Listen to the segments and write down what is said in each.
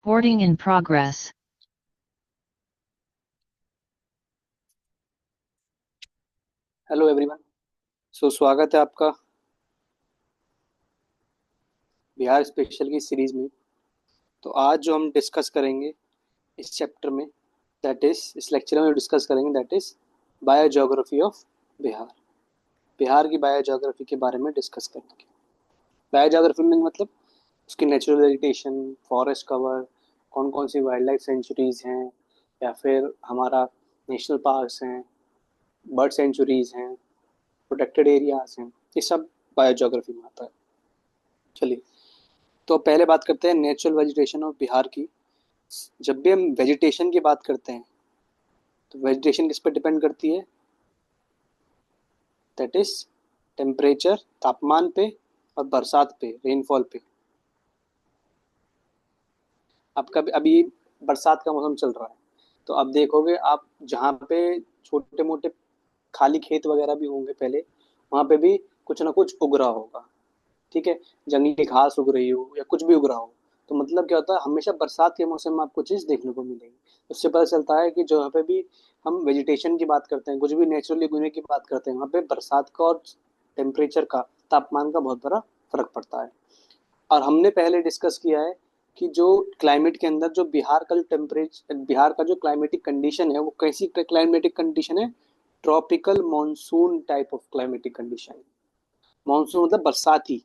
Recording in progress. Hello everyone. स्वागत है आपका बिहार स्पेशल की सीरीज में। तो आज जो हम डिस्कस करेंगे इस चैप्टर में, दैट इज इस लेक्चर में डिस्कस करेंगे that is biogeography of Bihar. Bihar की बायोज्योग्राफी के बारे में डिस्कस करेंगे। बायोज्योग्राफी में मतलब उसकी नेचुरल वेजिटेशन, फॉरेस्ट कवर, कौन कौन सी वाइल्ड लाइफ सेंचुरीज हैं, या फिर हमारा नेशनल पार्क्स हैं, बर्ड सेंचुरीज हैं, प्रोटेक्टेड एरियाज हैं, ये सब बायोज्योग्राफी में आता है। चलिए, तो पहले बात करते हैं नेचुरल वेजिटेशन ऑफ बिहार की। जब भी हम वेजिटेशन की बात करते हैं तो वेजिटेशन किस पे डिपेंड करती है? दैट इज टेम्परेचर, तापमान पे, और बरसात पे, रेनफॉल पे। आपका अभी बरसात का मौसम चल रहा है, तो अब देखोगे आप जहाँ पे छोटे मोटे खाली खेत वगैरह भी होंगे पहले, वहाँ पे भी कुछ ना कुछ उग रहा होगा। ठीक है, जंगली घास उग रही हो या कुछ भी उग रहा हो, तो मतलब क्या होता है, हमेशा बरसात के मौसम में आपको चीज़ देखने को मिलेगी। उससे पता चलता है कि जो यहाँ पे भी हम वेजिटेशन की बात करते हैं, कुछ भी नेचुरली उगने की बात करते हैं, वहाँ पे बरसात का और टेम्परेचर का, तापमान का बहुत बड़ा फर्क पड़ता है। और हमने पहले डिस्कस किया है कि जो क्लाइमेट के अंदर जो बिहार का जो टेम्परेचर, बिहार का जो क्लाइमेटिक कंडीशन है, वो कैसी क्लाइमेटिक कंडीशन है? Tropical monsoon type of climatic condition. Monsoon मतलब बरसाती।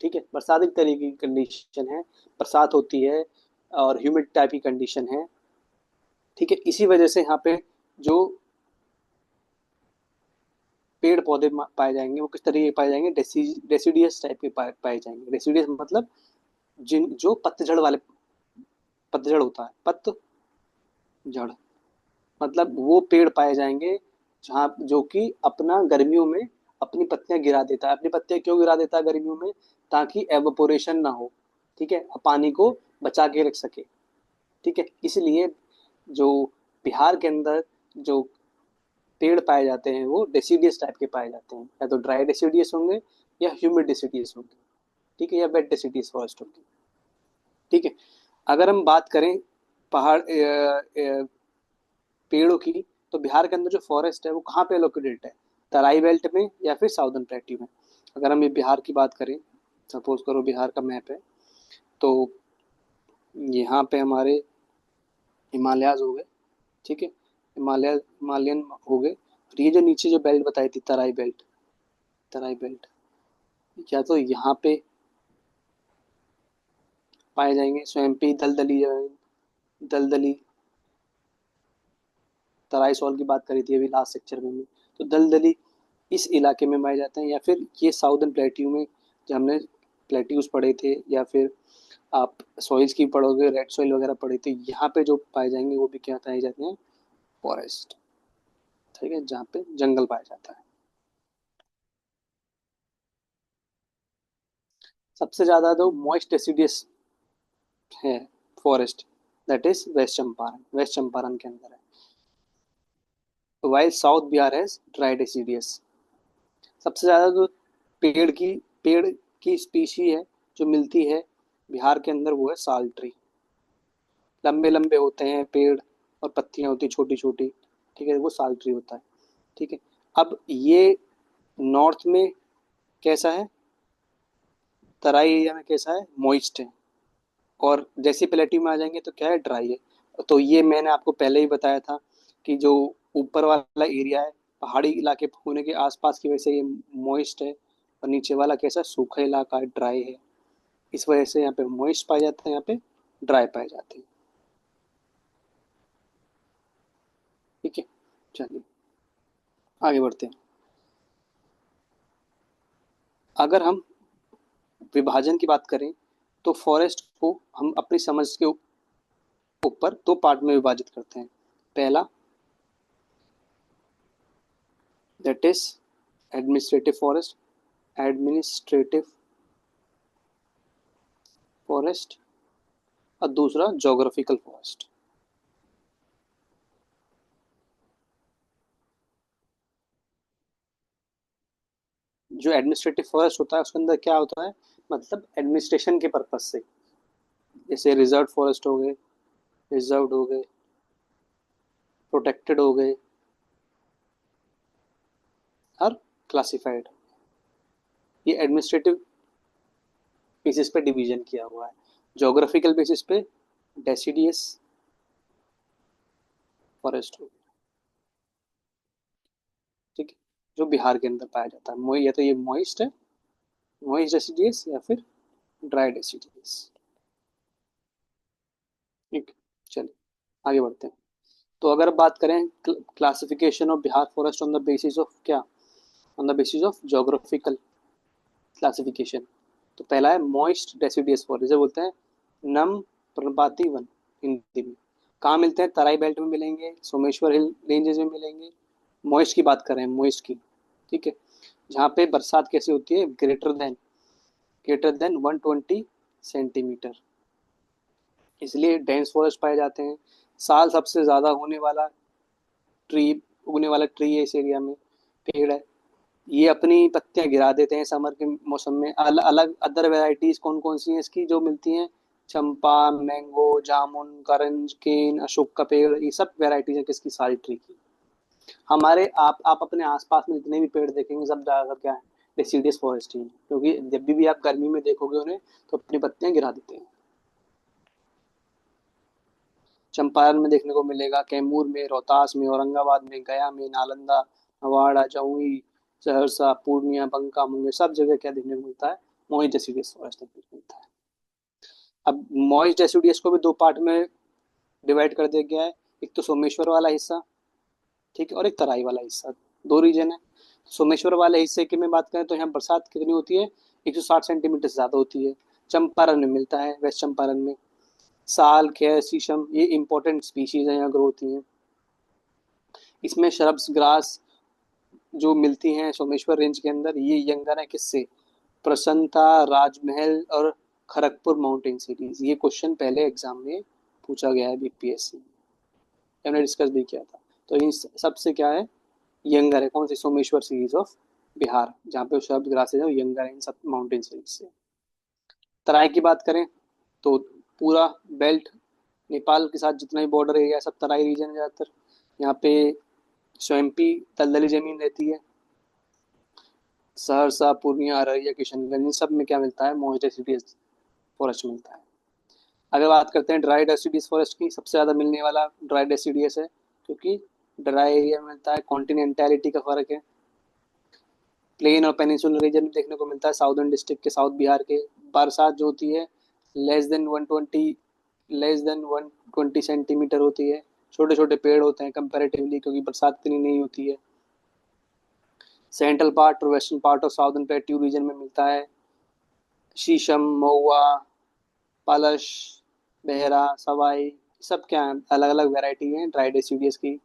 ठीक है, बरसाती तरीके की कंडीशन है, बरसात होती है और ह्यूमिड टाइप की कंडीशन है। ठीक है, इसी वजह से यहाँ पे जो पेड़ पौधे पाए जाएंगे वो किस तरीके के पाए जाएंगे? डेसिडियस टाइप के पाए जाएंगे। डेसिडियस मतलब जिन जो पतझड़ वाले, पतझड़ होता है, पतझड़ मतलब वो पेड़ पाए जाएंगे जहाँ जो कि अपना गर्मियों में अपनी पत्तियां गिरा देता है। अपनी पत्तियां क्यों गिरा देता है गर्मियों में? ताकि एवपोरेशन ना हो। ठीक है, पानी को बचा के रख सके। ठीक है, इसलिए जो बिहार के अंदर जो पेड़ पाए जाते हैं वो डेसिडियस टाइप के पाए जाते हैं, या तो ड्राई डेसिडियस होंगे या ह्यूमिड डेसिडियस होंगे। ठीक है, या वेट डेसिडियस फॉरेस्ट होंगे। ठीक है, अगर हम बात करें पहाड़ पेड़ों की, तो बिहार के अंदर जो फॉरेस्ट है वो कहाँ पे लोकेटेड है? तराई बेल्ट में या फिर साउदर्न प्लेट्यू में? अगर हम ये बिहार की बात करें, सपोज करो बिहार का मैप है, तो यहाँ पे हमारे हिमालयाज हो गए। ठीक है, हिमालयन हो गए, और ये जो नीचे जो बेल्ट बताई थी, तराई बेल्ट, तराई बेल्ट, या तो यहाँ पे पाए जाएंगे स्वयंपी, दलदली, दलदली, तराई सॉल की बात करी थी अभी लास्ट सेक्चर में भी, तो दलदली इस इलाके में पाए जाते हैं। या फिर ये साउदर्न प्लेट्यू में, जो हमने प्लेट्यूज पढ़े थे, या फिर आप सॉइल्स की पढ़ोगे, रेड सॉइल वगैरह पढ़े थे, यहाँ पे जो पाए जाएंगे वो भी क्या पाए जाते हैं? फॉरेस्ट। ठीक है, जहाँ पे जंगल पाया जाता है। सबसे ज्यादा तो मॉइस्ट डेसिडियस है forest, that is west Champaran. West Champaran के अंदर है, वाइल साउथ बिहार है ड्राई डेसिडियस। सबसे ज्यादा जो पेड़ की पेड़ की स्पीशी है जो मिलती है बिहार के अंदर, वो है साल ट्री। लंबे लंबे होते हैं पेड़, और पत्तियां होती छोटी छोटी। ठीक है, वो साल ट्री होता है। ठीक है, अब ये नॉर्थ में कैसा है? तराई एरिया में कैसा है? मॉइस्ट है। और जैसे प्लेट्यू में आ जाएंगे तो क्या है? ड्राई है। तो ये मैंने आपको पहले ही बताया था कि जो ऊपर वाला एरिया है, पहाड़ी इलाके होने के आसपास की वजह से ये मॉइस्ट है, और नीचे वाला कैसा? सूखा इलाका है, ड्राई है। इस वजह से यहाँ पे मॉइस्ट पाए जाते हैं, यहाँ पे ड्राई पाए जाते हैं। ठीक है, चलिए आगे बढ़ते हैं। अगर हम विभाजन की बात करें, तो फॉरेस्ट को हम अपनी समझ के ऊपर दो पार्ट में विभाजित करते हैं। पहला, that is administrative forest, administrative forest, और दूसरा जोग्राफिकल फॉरेस्ट। जो एडमिनिस्ट्रेटिव फॉरेस्ट होता है उसके अंदर क्या होता है? मतलब एडमिनिस्ट्रेशन के पर्पज से, जैसे रिजर्व फॉरेस्ट हो गए, रिजर्व्ड हो गए, प्रोटेक्टेड हो गए और क्लासिफाइड। ये एडमिनिस्ट्रेटिव बेसिस पे डिवीजन किया हुआ है। ज्योग्राफिकल बेसिस पे डेसिडियस फॉरेस्ट हो गया, ठीक है, जो बिहार के अंदर पाया जाता है। या तो ये मॉइस्ट है, मॉइस्ट डेसिडियस, या फिर ड्राई डेसिडियस। ठीक, चलिए आगे बढ़ते हैं। तो अगर बात करें classification of Bihar forest on the basis of क्या, on the basis of geographical classification, तो पहला है मॉइस्ट डेसिडियस फॉरेस्ट, जिसे बोलते हैं नम पर्णपाती वन हिंदी में। कहाँ मिलते हैं? तराई बेल्ट में मिलेंगे, सोमेश्वर हिल रेंजेस में मिलेंगे। मॉइस्ट की बात कर रहे हैं, मॉइस्ट की, ठीक है, जहाँ पे बरसात कैसी होती है? ग्रेटर देन 120 सेंटीमीटर, इसलिए डेंस फॉरेस्ट पाए जाते हैं। साल सबसे ज्यादा ट्री उगने वाला ट्री है इस एरिया में, पेड़ है। ये अपनी पत्तियां गिरा देते हैं समर के मौसम में। अलग अलग अदर वेराइटीज कौन कौन सी हैं इसकी जो मिलती हैं? चंपा, मैंगो, जामुन, करंज, केन, अशोक का पेड़, ये सब वेराइटीज है किसकी? सारी ट्री की। हमारे आप अपने आसपास में जितने भी पेड़ देखेंगे सब ज्यादातर क्या है? डेसिडियस फॉरेस्ट ही है, क्योंकि जब भी आप गर्मी में देखोगे उन्हें तो अपनी पत्तियां गिरा देते हैं। चंपारण में देखने को मिलेगा, कैमूर में, रोहतास में, औरंगाबाद में, गया में, नालंदा, नवाड़ा, जमुई, सहरसा, पूर्णिया, बंका, मुंगेर, सब जगह क्या देखने को मिलता है? मॉइस्ट डेसिडियस फॉरेस्ट देखने को मिलता है। अब मॉइस्ट डेसिडियस को भी दो पार्ट में डिवाइड कर दिया गया है। एक तो सोमेश्वर वाला हिस्सा, ठीक है, और एक तराई वाला हिस्सा, दो रीजन है। सोमेश्वर वाले हिस्से की मैं बात करें तो यहाँ बरसात कितनी होती है? 160 सेंटीमीटर से ज्यादा होती है। चंपारण में मिलता है, वेस्ट चंपारण में। साल, खैर, शीशम, ये इंपॉर्टेंट स्पीशीज हैं, यहाँ ग्रो होती हैं। इसमें श्रब्स, ग्रास जो मिलती हैं सोमेश्वर रेंज के अंदर, ये यंगर है किससे? प्रसन्नता, राजमहल और खड़गपुर माउंटेन सीरीज। ये क्वेश्चन पहले एग्जाम में पूछा गया है बीपीएससी, हमने डिस्कस भी किया था। तो इन सबसे क्या है? यंगर है। कौन सी? सोमेश्वर सीरीज ऑफ बिहार, जहाँ पे शब्द ग्रासेज है, यंगर है इन सब माउंटेन सीरीज से। तराई की बात करें तो पूरा बेल्ट, नेपाल के साथ जितना भी बॉर्डर एरिया है सब तराई रीजन है ज़्यादातर। यहाँ पे स्वयंपी दलदली जमीन रहती है। सहरसा, पूर्णिया, अररिया, किशनगंज, इन सब में क्या मिलता है? मॉइस्ट डेसिडियस फॉरेस्ट मिलता है। अगर बात करते हैं ड्राई डेसिडियस फॉरेस्ट की, सबसे ज़्यादा मिलने वाला ड्राई डेसिडियस है, क्योंकि ड्राई एरिया में मिलता है। कॉन्टिनेंटैलिटी का फर्क है। प्लेन और पेनिनसुलर रीजन में देखने को मिलता है, साउदर्न डिस्ट्रिक्ट के, साउथ बिहार के। बरसात जो होती है लेस देन 120 होती है। छोटे छोटे पेड़ होते हैं कंपैरेटिवली, क्योंकि बरसात इतनी नहीं होती है। सेंट्रल पार्ट और western part of southern plateau region में मिलता है। शीशम, महुआ, पलश, बहरा, सवाई, सब क्या है? अलग अलग वेराइटी है ड्राई डेसिडियस की।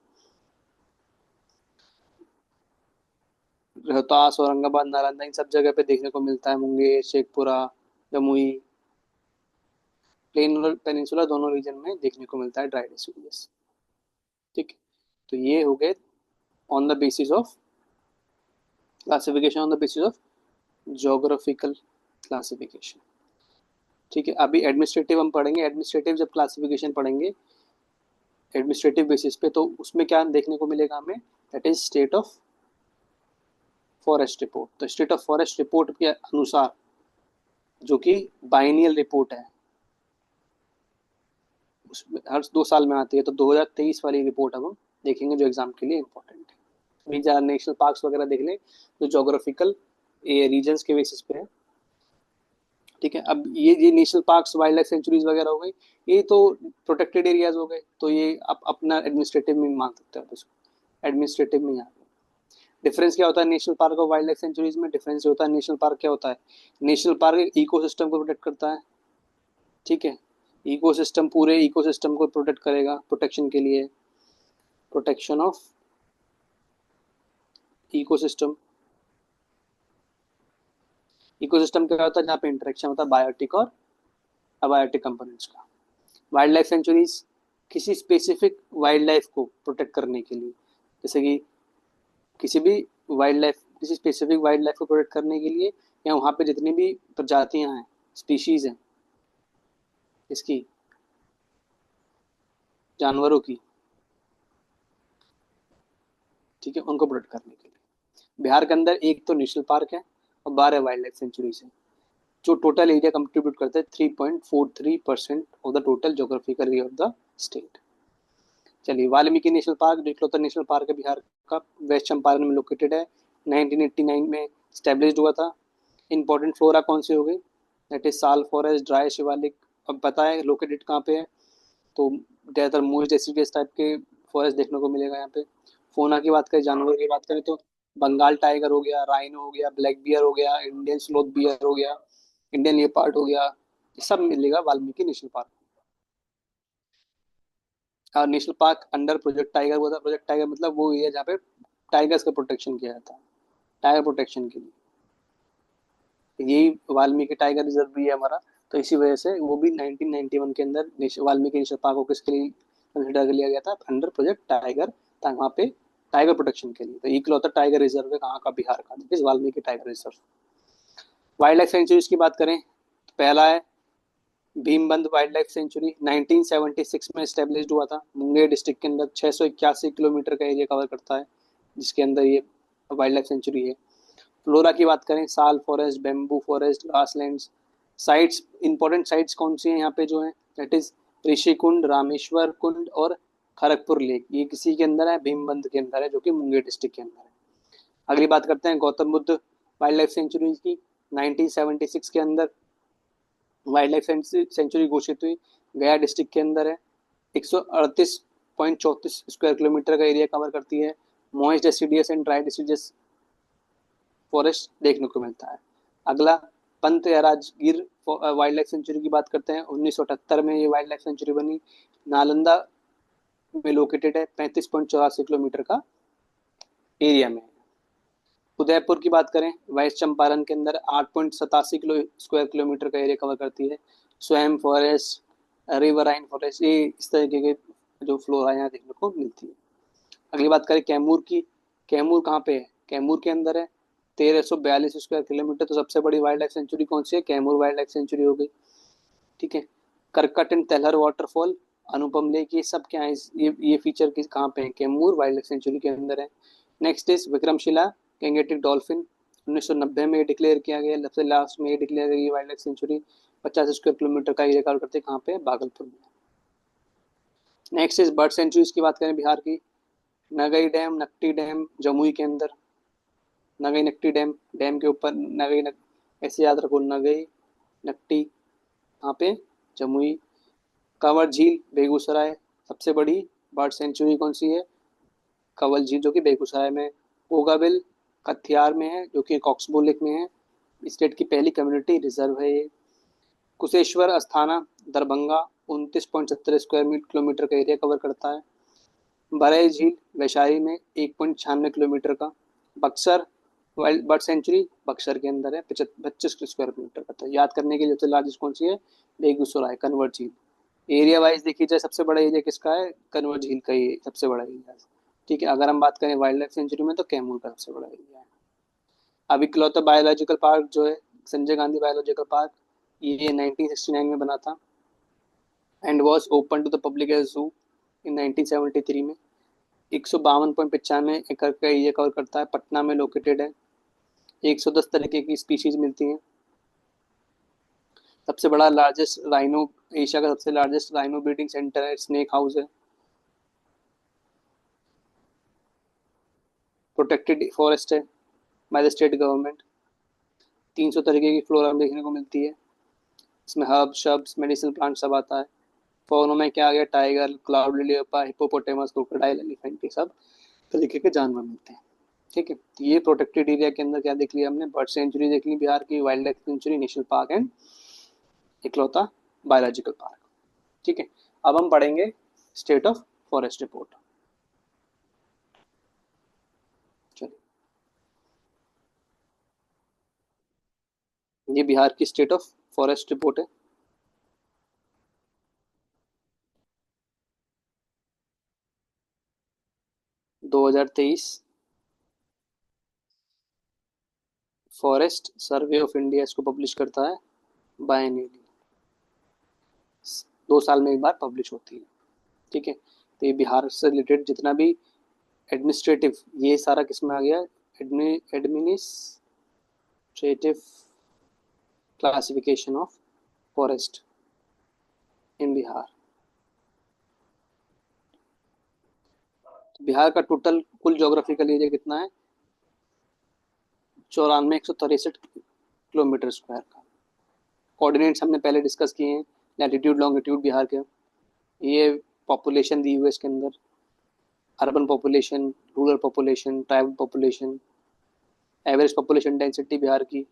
रोहतास, औरंगाबाद, नालंदा, इन सब जगह पे देखने को मिलता है। मुंगेर, शेखपुरा, जमुई, प्लेन और पेनिनसुला दोनों रीजन में देखने को मिलता है ड्राई डेसिडियस, ठीक है। तो ये हो गए on the basis of classification, on the basis of geographical classification, ठीक है। अभी एडमिनिस्ट्रेटिव हम पढ़ेंगे। एडमिनिस्ट्रेटिव जब क्लासिफिकेशन पढ़ेंगे एडमिनिस्ट्रेटिव बेसिस पे, तो उसमें क्या देखने को मिलेगा हमें? That is state of forest report. तो स्टेट ऑफ फॉरेस्ट रिपोर्ट के अनुसार, जो कि बाइनियल रिपोर्ट है, उसमें हर 2 साल में आती है, तो 2023 वाली रिपोर्ट हम देखेंगे जो एग्जाम के लिए इम्पोर्टेंट है। अभी जहाँ नेशनल पार्क्स वगैरह देख लें जो जोग्राफिकल रीजन्स के बेसिस पे है, ठीक है। अब ये national parks, wild life sanctuaries वगैरह हो गई, ये तो प्रोटेक्टेड एरियाज हो गए, तो ये आप अपना एडमिनिस्ट्रेटिव में मान सकते हो उसको, एडमिनिस्ट्रेटिव में। यहाँ डिफरेंस क्या होता है नेशनल पार्क और वाइल्ड लाइफ सेंचुरीज में? डिफरेंस होता है, नेशनल पार्क क्या होता है? नेशनल पार्क इकोसिस्टम को प्रोटेक्ट करता है, ठीक है। इकोसिस्टम, पूरे इकोसिस्टम को प्रोटेक्ट करेगा। प्रोटेक्शन के लिए, प्रोटेक्शन ऑफ इकोसिस्टम। इकोसिस्टम क्या होता है? जहाँ पे इंटरेक्शन होता है बायोटिक और अबायोटिक कंपोनेंट्स का। वाइल्ड लाइफ सेंचुरीज किसी स्पेसिफिक वाइल्ड लाइफ को प्रोटेक्ट करने के लिए, जैसे कि किसी भी किसी स्पेसिफिक वाइल्ड लाइफ को प्रोटेक्ट करने के लिए, या वहाँ पे जितनी भी प्रजातियां हैं, स्पीशीज हैं, इसकी, जानवरों की, ठीक है, उनको प्रोटेक्ट करने के लिए। बिहार के अंदर एक तो नेशनल पार्क है और 12 वाइल्ड लाइफ सेंचुरीज है, जो टोटल एरिया कंट्रीब्यूट करते हैं 3.43% of the total geographical area of the state. चलिए, वाल्मीकि नेशनल पार्क जो इकलौता नेशनल पार्क है बिहार का, वेस्ट चंपारण में लोकेटेड है, 1989 में स्टैब्लिश्ड हुआ था। इंपॉर्टेंट फ्लोरा कौन सी हो गई, दैट इज साल फॉरेस्ट, ड्राई शिवालिक। अब पता है लोकेटेड कहाँ पे है, तो ज़्यादातर मूज डेसिडियस टाइप के फॉरेस्ट देखने को मिलेगा यहाँ पे। फोना की बात करें, जानवरों की बात करें, तो बंगाल टाइगर हो गया, राइनो हो गया, ब्लैक बियर हो गया, इंडियन स्लोथ बियर हो गया, इंडियन लेपर्ड हो गया, ये सब मिलेगा वाल्मीकि नेशनल पार्क। और national park under project tiger हुआ था। प्रोजेक्ट टाइगर मतलब वो एरिया जहाँ पे टाइगर्स का प्रोटेक्शन किया जाता है, टाइगर प्रोटेक्शन के लिए। यही वाल्मीकि टाइगर रिजर्व भी है हमारा, तो इसी वजह से वो भी 1991 के अंदर वाल्मीकि नेशनल पार्क को किसके लिए कंसिडर लिया गया था, अंडर प्रोजेक्ट टाइगर, ताकि वहाँ पे टाइगर प्रोटेक्शन के लिए। तो इकलौता टाइगर रिजर्व है कहाँ का, बिहार का, this Valmiki tiger reserve. Wild life sanctuaries की बात करें तो पहला है भीमबंध वाइल्ड लाइफ सेंचुरी, 1976 में स्टेब्लिश हुआ था, मुंगेर डिस्ट्रिक्ट के अंदर 681 किलोमीटर का एरिया कवर करता है, जिसके अंदर ये वाइल्ड लाइफ सेंचुरी है। फ्लोरा की बात करें, साल forest, bamboo forest, grasslands. Sites, important sites कौन सी हैं यहाँ पे जो है, दैट इज ऋषि कुंड, रामेश्वर कुंड और खड़गपुर लेक। ये किसी के अंदर है, भीमबंध के अंदर है, जो कि मुंगेर डिस्ट्रिक्ट के अंदर है। अगली बात करते हैं Gautam Buddha wild life sanctuary की। 1976 के अंदर वाइल्ड लाइफ सेंचुरी घोषित हुई, गया डिस्ट्रिक्ट के अंदर है, 138.34 स्क्वायर किलोमीटर का एरिया कवर करती है। Moist deciduous and dry deciduous forest देखने को मिलता है। अगला पंत या राजगीर वाइल्ड लाइफ सेंचुरी की बात करते हैं, 1978 में ये वाइल्ड लाइफ सेंचुरी बनी, नालंदा में लोकेटेड है, 35.84 किलोमीटर का एरिया में। उदयपुर की बात करें, वेस्ट चंपारण के अंदर 8.87 स्क्वायर किलोमीटर का एरिया कवर करती है। स्वयं फॉरेस्ट, रिवराइन फॉरेस्ट, ये इस तरीके के जो फ्लोरा यहाँ देखने को मिलती है। अगली बात करें कैमूर की, कैमूर कहाँ पे है, कैमूर के अंदर है, 1342 स्क्वायर किलोमीटर। तो सबसे बड़ी वाइल्ड लाइफ सेंचुरी कौन सी है, कैमूर वाइल्ड लाइफ सेंचुरी हो गई, ठीक है। करकट and Telhar waterfall, Anupam lake, ये सब क्या है, ये फीचर किस कहाँ पे है, कैमूर वाइल्ड लाइफ सेंचुरी के अंदर है। Next is Vikramshila Gangetic dolphin, 1990 में डिक्लेयर किया गया, सबसे लास्ट में ये डिक्लेयर की wild life sanctuary, 50 square kilometre का एरिया कवर करते हैं, कहाँ पे, भागलपुर में। नेक्स्ट इज बर्ड सेंचुरीज की बात करें बिहार की, नगई डैम, नकटी डैम, जमुई के अंदर, नगई नकटी डैम, डैम के ऊपर नगई ऐसे याद रखो, नगई नकटी, कहाँ पे, जमुई। कंवर झील बेगूसराय, सबसे बड़ी बर्ड सेंचुरी कौन सी है, कंवर झील, जो कि बेगूसराय में। ओगाबिल कथियार में है, जो कि कॉक्सबो लेक में है, स्टेट की पहली कम्युनिटी रिजर्व है ये। कुशेश्वर अस्थाना दरभंगा, 29.70 स्क्वायर किलोमीटर का एरिया कवर करता है। बरई झील वैशाली में, 1.96 किलोमीटर का। Buxar wild bird sanctuary Buxar के अंदर है, 25 स्क्वायर किलोमीटर का। तो याद करने के लिए सबसे लार्जेस्ट कौन सी है, बेगूसराय कन्वर झील। एरिया वाइज देखी जाए, सबसे बड़ा एरिया किसका है, कन्वर झील का ही सबसे बड़ा एरिया है, ठीक है। अगर हम बात करें वाइल्ड लाइफ सेंचुरी में, तो कैमूर का सबसे बड़ा एरिया है। अब इकलौता बायोलॉजिकल पार्क जो है, संजय गांधी बायोलॉजिकल पार्क, ये 1969 में बना था and was open to the public as zoo in 1973 में। 152.95 एकड़ का एरिया कवर करता है, पटना में लोकेटेड है। 110 तरीके की स्पीशीज मिलती हैं। सबसे बड़ा लार्जेस्ट राइनो, एशिया का सबसे लार्जेस्ट राइनो ब्रीडिंग सेंटर है, स्नेक हाउस है। प्रोटेक्टेड फॉरेस्ट है बाय द स्टेट गवर्नमेंट। 300 तरीके की फ्लोरा देखने को मिलती है, इसमें हर्ब शब्स मेडिसिनल प्लांट सब आता है। फौनों में क्या आ गया, tiger, clouded leopard, hippopotamus, crocodile, elephant, ये सब तरीके के जानवर मिलते हैं, ठीक है। तो ये प्रोटेक्टेड एरिया के अंदर क्या देख लिया हमने, बर्ड सेंचुरी देख ली बिहार की, wild life sanctuary, national park and इकलौता बायोलॉजिकल पार्क, ठीक है। अब हम पढ़ेंगे स्टेट ऑफ फॉरेस्ट रिपोर्ट। चलिए, ये बिहार की स्टेट ऑफ फॉरेस्ट रिपोर्ट है। दो हजार तेईस फॉरेस्ट सर्वे ऑफ इंडिया इसको पब्लिश करता है बायनियरली। 2 साल में एक बार पब्लिश होती है। ठीक है, तो ये बिहार से रिलेटेड जितना भी एडमिनिस्ट्रेटिव, ये सारा किस में आ गया, एडमिनिस्ट्रेटिव क्लासिफिकेशन ऑफ फॉरेस्ट इन बिहार। बिहार का टोटल कुल ज्योग्राफिकल एरिया कितना है, 94,163 किलोमीटर स्क्वायर का। कोऑर्डिनेट्स हमने पहले डिस्कस किए हैं, लैटिट्यूड लॉन्गिट्यूड बिहार के। ये पॉपुलेशन दी हुई है इसके अंदर, urban population, rural population, tribal population, average population density Bihar की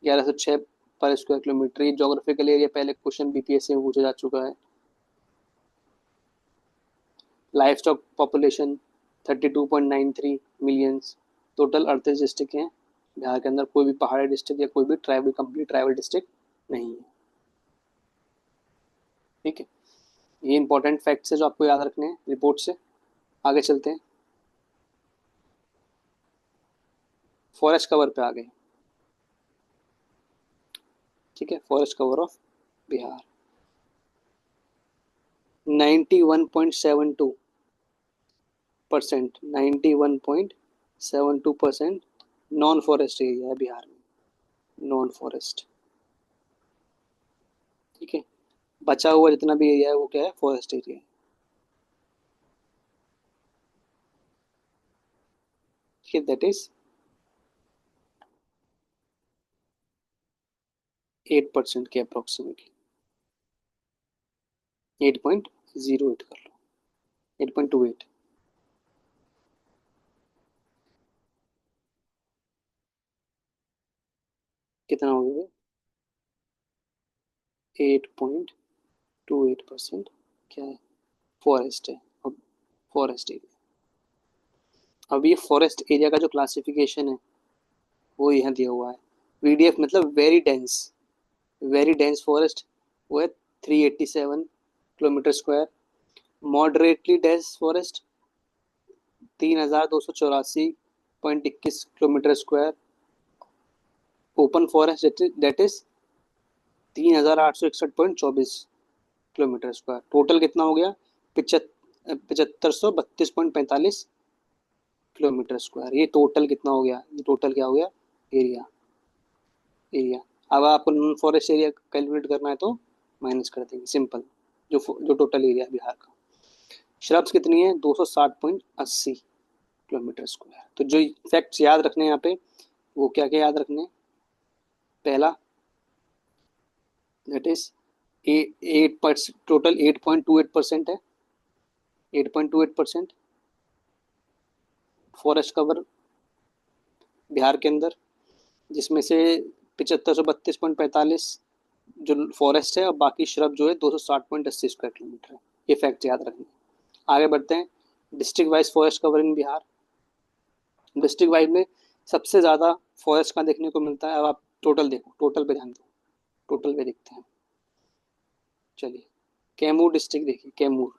1106 पर स्क्वायर किलोमीटर। ये ज्योग्राफिकल एरिया पहले क्वेश्चन बीपीएससी में पूछा जा चुका है। Life stock population 32.93 millions. Total 38 district हैं बिहार के अंदर, कोई भी पहाड़ी डिस्ट्रिक्ट या कोई भी ट्राइबल कंप्लीट ट्राइबल डिस्ट्रिक्ट नहीं है। ठीक है, ये इंपॉर्टेंट फैक्ट्स है जो आपको याद रखने हैं रिपोर्ट से। आगे चलते हैं, फॉरेस्ट कवर पे आ गए। ठीक है, forest cover of Bihar 91.72%, 91.72% non forest area है बिहार में, नॉन फॉरेस्ट। ठीक है, बचा हुआ जितना भी एरिया है वो क्या है, फॉरेस्ट एरिया है। ठीक है, दैट इज 8% के अप्रोक्सीमेटली, 8.08 कर लो, 8.28। कितना हो गया, 8.28% क्या है, फॉरेस्ट है। अब फॉरेस्ट एरिया, अब ये फॉरेस्ट एरिया का जो क्लासिफिकेशन है वो यहाँ दिया हुआ है। वीडीएफ मतलब very dense, very dense forest वो है 387 kilometre square. Moderately dense forest 3284.21 kilometre square. Open forest that is 3861.24 kilometre square. Total कितना हो गया, 7532.45 किलोमीटर स्क्वायर। ये टोटल कितना हो गया, ये टोटल क्या हो गया, एरिया, एरिया। अब आपको नॉन फॉरेस्ट एरिया कैलकुलेट करना है तो माइनस कर देंगे, सिंपल। जो टोटल एरिया है बिहार का। श्रब्स कितनी है, 260.80 किलोमीटर स्क्वायर। तो जो फैक्ट्स याद रखने हैं यहाँ पे, वो क्या क्या याद रखने हैं, पहला दैट इज 8 टोटल 8.28% है, 8.28% फॉरेस्ट कवर बिहार के अंदर, जिसमें से 7532.45 जो फॉरेस्ट है और बाकी श्रब जो है 260.80 स्क्वायर किलोमीटर है। ये फैक्ट याद रखना। आगे बढ़ते हैं, district wise forest cover in Bihar. District wise में सबसे ज़्यादा फॉरेस्ट कहाँ देखने को मिलता है, अब आप टोटल देखो, टोटल पे ध्यान दो, टोटल पे देखते हैं। चलिए, कैमूर डिस्ट्रिक्ट देखिए, कैमूर,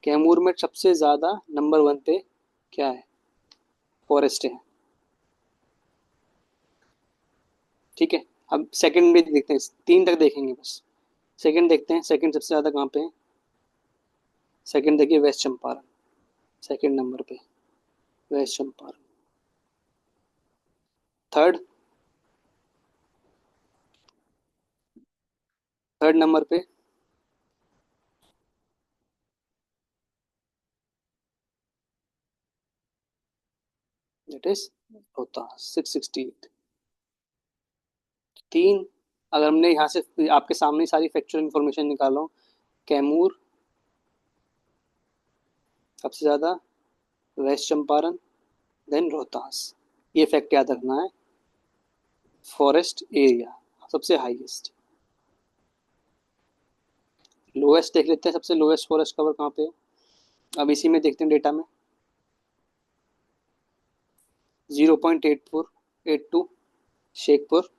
कैमूर में सबसे ज़्यादा नंबर 1 पे क्या है, फॉरेस्ट है। ठीक है, अब सेकंड में देखते हैं, 3 तक देखेंगे बस। सेकंड देखते हैं, सेकंड सबसे ज़्यादा कहाँ पे है, सेकंड देखिए वेस्ट चंपारण, सेकंड नंबर पे west Champaran. Third, third number पे दैट इज रोहतास 668। तीन, अगर हमने यहाँ से आपके सामने सारी फैक्चुअल इंफॉर्मेशन निकालो, कैमूर सबसे ज़्यादा, वेस्ट चंपारण, देन रोहतास। ये फैक्ट याद रखना है। फॉरेस्ट एरिया सबसे हाईएस्ट। लोएस्ट देख लेते हैं, सबसे लोएस्ट फॉरेस्ट कवर कहाँ पे है, अब इसी में देखते हैं डेटा में। 0.8482 शेखपुर।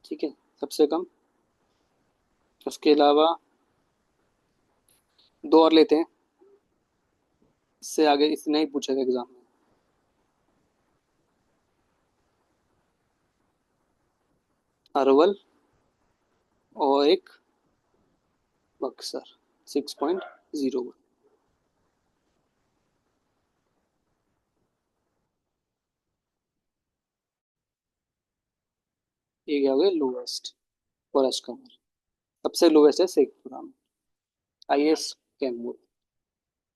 ठीक है, सबसे कम। उसके अलावा दो और लेते हैं, इससे आगे इससे नहीं पूछेगा एग्जाम में। अरवल और एक बक्सर 6.01। ये क्या हो गया लोवेस्ट फॉरेस्ट कवर। सबसे लोवेस्ट है शेखपुरा में, हाईएस्ट कैमूर।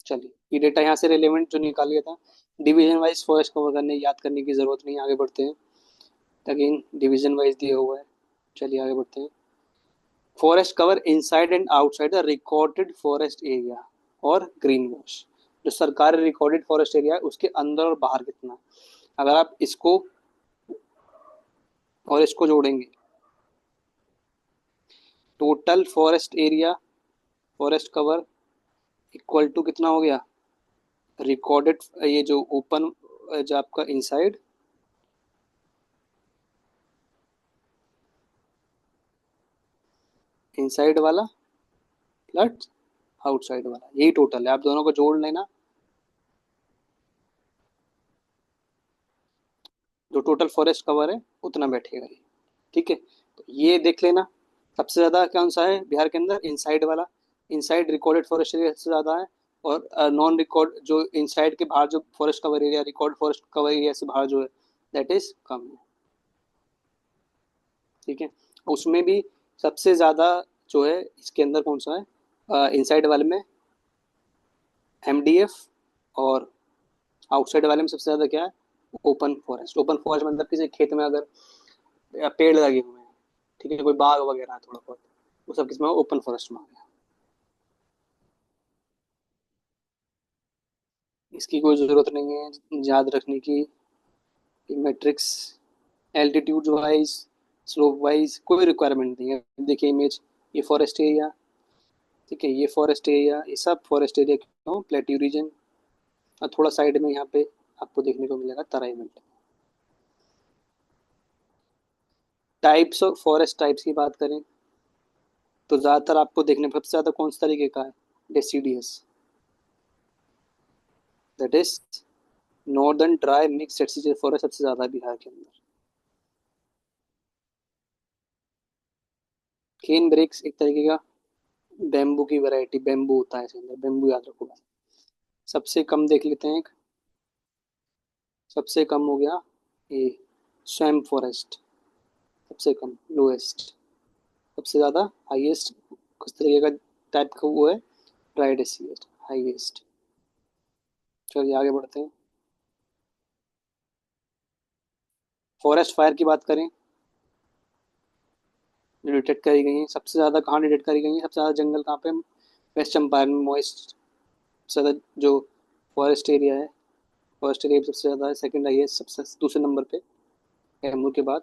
चलिए ये डेटा यहाँ से रिलेवेंट जो निकाल लिया था। डिवीजन वाइज फॉरेस्ट कवर करने याद करने की जरूरत नहीं, आगे बढ़ते हैं। अगेन डिवीजन वाइज दिया हुआ है। चलिए आगे बढ़ते हैं। Forest cover inside and outside the recorded forest area और ग्रीन वॉश। जो सरकारी रिकॉर्डेड फॉरेस्ट एरिया है उसके अंदर और बाहर कितना। अगर आप इसको और इसको जोड़ेंगे, total forest area forest cover equal to कितना हो गया, रिकॉर्डेड ये जो ओपन जो आपका इनसाइड इनसाइड वाला प्लस आउटसाइड वाला, यही टोटल है। आप दोनों को जोड़ लेना, जो टोटल फॉरेस्ट कवर है उतना बैठेगा ये। ठीक है, तो ये देख लेना। सबसे ज्यादा कौन सा है बिहार के अंदर, इनसाइड वाला। इनसाइड रिकॉर्डेड फॉरेस्ट एरिया सबसे ज्यादा है, और नॉन रिकॉर्ड जो इनसाइड के बाहर जो forest cover area, record forest cover area से बाहर जो है दैट इज कम है। ठीक है, उसमें भी सबसे ज्यादा जो है इसके अंदर कौन सा है, इनसाइड वाले में एमडीएफ, और आउटसाइड वाले में सबसे ज्यादा क्या है, ओपन फॉरेस्ट। ओपन फॉरेस्ट मतलब किसी खेत में अगर पेड़ लगे हुए हैं, ठीक है, कोई बाग वगैरह है थोड़ा बहुत, वो सब किसमें ओपन फॉरेस्ट में आ गया। इसकी कोई ज़रूरत नहीं है याद रखने की, matrix altitude wise slope wise कोई रिक्वायरमेंट नहीं है। देखिए इमेज, ये फॉरेस्ट एरिया, ठीक है, ये फॉरेस्ट एरिया, ये सब फॉरेस्ट एरिया क्यों, प्लेट्यू रीजन। और थोड़ा साइड में यहाँ पे आपको देखने को मिलेगा Terai belt. Types of forest types की बात करें तो ज़्यादातर आपको देखने में सबसे ज़्यादा कौन सा तरीके का है, deciduous, that is northern dry mix deciduous forest सबसे ज़्यादा है बिहार के अंदर। केन ब्रेक्स एक तरीके का बेम्बू की वैरायटी, बेम्बू होता है इसके अंदर, बेम्बू याद रखो बस। सबसे कम देख लेते हैं एक, सबसे कम हो गया ये स्वैम्प फॉरेस्ट, सबसे कम लोएस्ट। सबसे ज़्यादा हाईएस्ट किस तरीके का टाइप का वो है, ड्राई डेसियस हाईएस्ट। चलिए आगे बढ़ते हैं। फॉरेस्ट फायर की बात करें जो डिटेक्ट करी गई है, सबसे ज़्यादा कहाँ डिटेक्ट करी गई है, सबसे ज़्यादा जंगल कहाँ पे, वेस्ट चंपारण में मॉइस्ट ज़्यादा जो फॉरेस्ट एरिया है, फॉरेस्ट एरिया सबसे ज़्यादा है। सेकंड हाईएस्ट सबसे दूसरे नंबर पे कैमूर के बाद।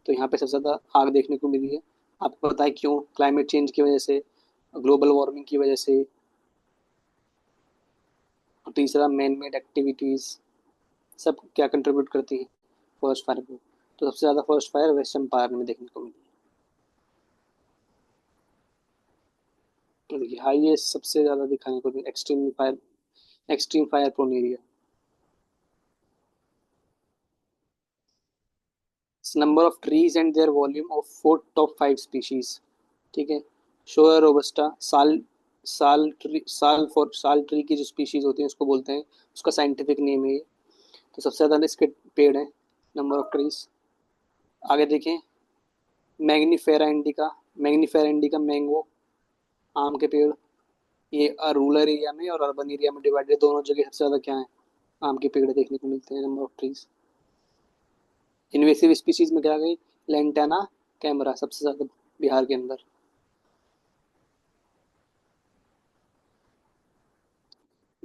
तो यहाँ पे सबसे ज़्यादा आग देखने को मिली है। आपको पता है क्यों, क्लाइमेट चेंज की वजह से, ग्लोबल वार्मिंग की वजह से, और तीसरा मैन मेड एक्टिविटीज़, सब क्या कंट्रीब्यूट करती है फॉरेस्ट फायर को। तो सबसे ज़्यादा फॉरेस्ट फायर वेस्ट चंपारण में देखने को मिली। तो देखिए हाईएस्ट सबसे ज़्यादा दिखाने को मिली extreme fire prone area. Number of trees and their volume of for top five species. ठीक है, शोर रोबस्टा साल ट्री की जो स्पीशीज होती है उसको बोलते हैं, उसका साइंटिफिक नेम है ये। तो सबसे ज़्यादा इसके पेड़ हैं, नंबर ऑफ ट्रीज। आगे देखें, Mangifera indica, Mangifera indica mango, आम के पेड़। ये रूरल एरिया में और अर्बन एरिया में डिवाइडेड, दोनों जगह सबसे ज़्यादा क्या है, आम के पेड़ देखने को मिलते हैं, number of trees. Invasive species में क्या गई, लेंटाना कैमरा सबसे ज़्यादा बिहार के अंदर।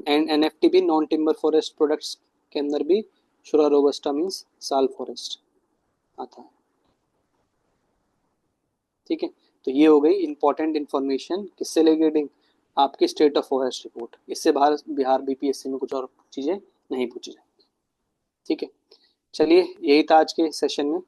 एंड एनएफटी भी नॉन टिम्बर फॉरेस्ट प्रोडक्ट्स के अंदर भी शुरा रोबस्टा मीन्स साल फॉरेस्ट आता है। ठीक है, तो ये हो गई इंपॉर्टेंट इन्फॉर्मेशन किससे रिलेटेड, आपकी स्टेट ऑफ फॉरेस्ट रिपोर्ट। इससे बाहर बिहार बीपीएससी में कुछ और चीज़ें नहीं पूछी जाएंगी। ठीक है, चलिए यही था आज के सेशन में।